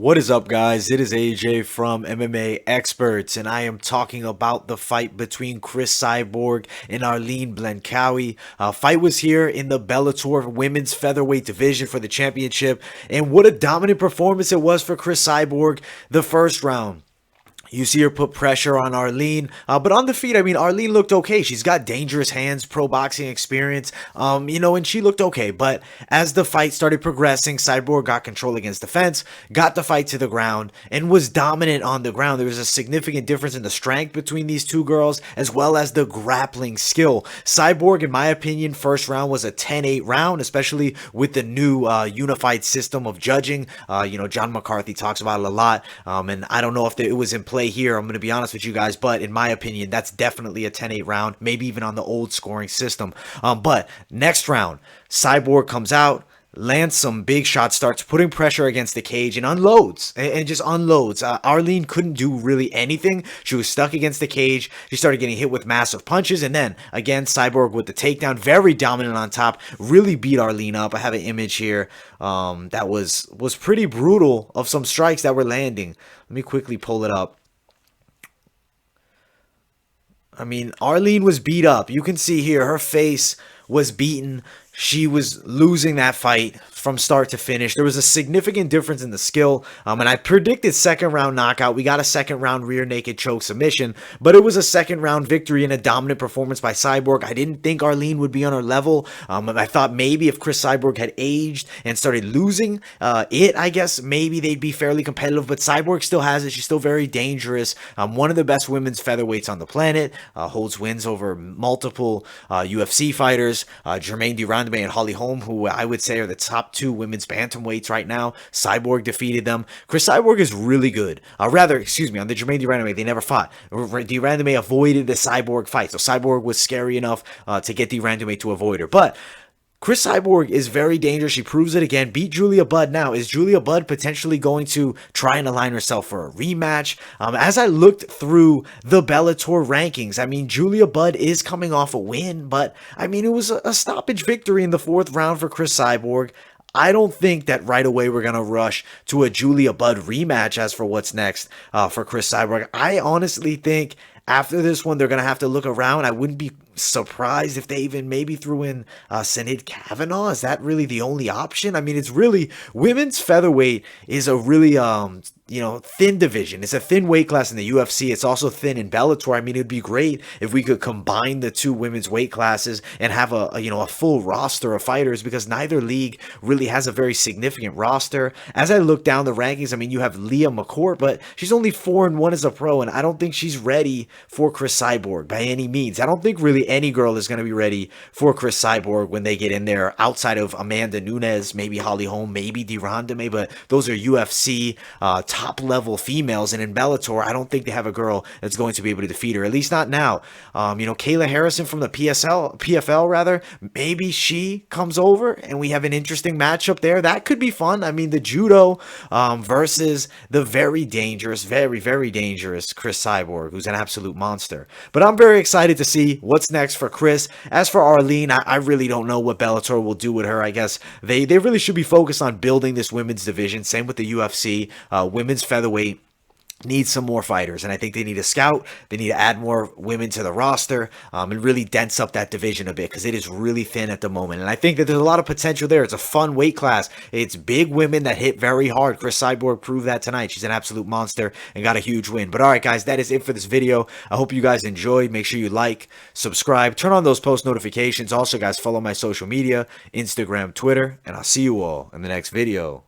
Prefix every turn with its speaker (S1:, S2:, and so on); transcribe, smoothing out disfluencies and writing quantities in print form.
S1: What is up, guys? It is AJ from MMA Experts, and I am talking about the fight between Cris Cyborg and Arlene Blencowe. Fight was here in the Bellator women's featherweight division for the championship, and what a dominant performance it was for Cris Cyborg the first round. You see her put pressure on Arlene, but on the feet, I mean, Arlene looked okay. She's got dangerous hands, pro boxing experience, and she looked okay. But as the fight started progressing, Cyborg got control against the fence, got the fight to the ground, and was dominant on the ground. There was a significant difference in the strength between these two girls, as well as the grappling skill. Cyborg, in my opinion, first round was a 10-8 round, especially with the new unified system of judging. John McCarthy talks about it a lot, and I don't know if it was in play here, I'm going to be honest with you guys, but in my opinion, that's definitely a 10-8 round, maybe even on the old scoring system. But next round, Cyborg comes out, lands some big shots, starts putting pressure against the cage, and unloads, and just unloads. Arlene couldn't do really anything. She was stuck against the cage. She started getting hit with massive punches, and then, again, Cyborg with the takedown, very dominant on top, really beat Arlene up. I have an image here that was pretty brutal of some strikes that were landing. Let me quickly pull it up. I mean, Arlene was beat up. You can see here her face was beaten. She was losing that fight from start to finish. There was a significant difference in the skill, and I predicted second round knockout. We got a second round rear naked choke submission, but it was a second round victory and a dominant performance by Cyborg. I didn't think Arlene would be on her level. I thought maybe if Cris Cyborg had aged and started losing I guess maybe they'd be fairly competitive, but Cyborg still has it. She's still very dangerous. One of the best women's featherweights on the planet, holds wins over multiple UFC fighters, Germaine de Randamie and Holly Holm, who I would say are the top two women's bantamweights right now. Cyborg defeated them. Cris Cyborg is really good. On the Germaine de Randamie, they never fought. De Randamie avoided the Cyborg fight, so Cyborg was scary enough to get de Randamie to avoid her. But Cris Cyborg is very dangerous. She proves it again. Beat Julia Budd now. Is Julia Budd potentially going to try and align herself for a rematch? As I looked through the Bellator rankings, I mean, Julia Budd is coming off a win, but I mean, it was a stoppage victory in the fourth round for Cris Cyborg. I don't think that right away we're going to rush to a Julia Budd rematch as for what's next for Cris Cyborg. I honestly think after this one, they're going to have to look around. I wouldn't be surprised if they even maybe threw in Sinead Kavanaugh. Is that really the only option? I mean, it's really, women's featherweight is a really, thin division. It's a thin weight class in the UFC. It's also thin in Bellator. I mean, it'd be great if we could combine the two women's weight classes and have a full roster of fighters, because neither league really has a very significant roster. As I look down the rankings, I mean, you have Leah McCourt, but she's only 4-1 as a pro, and I don't think she's ready for Cris Cyborg by any means. I don't think really any girl is going to be ready for Cris Cyborg when they get in there, outside of Amanda Nunes, maybe Holly Holm, maybe de Randamie, but those are UFC top level females, and in Bellator, I don't think they have a girl that's going to be able to defeat her, at least not now. Kayla Harrison from the PFL rather, maybe she comes over and we have an interesting matchup there. That could be fun. I mean, the judo versus the very dangerous, very, very dangerous Cris Cyborg, who's an absolute monster. But I'm very excited to see what's next for Cris. As for Arlene, I really don't know what Bellator will do with her. I guess they really should be focused on building this women's division. Same with the UFC. Women's featherweight needs some more fighters, and I think they need a scout. They need to add more women to the roster and really dense up that division a bit, because it is really thin at the moment, and I think that there's a lot of potential there. It's a fun weight class. It's big women that hit very hard. Cris Cyborg proved that tonight. She's an absolute monster and got a huge win. But all right, guys, that is it for this video. I hope you guys enjoyed. Make sure you like, subscribe, turn on those post notifications. Also, guys, follow my social media, Instagram, Twitter, and I'll see you all in the next video.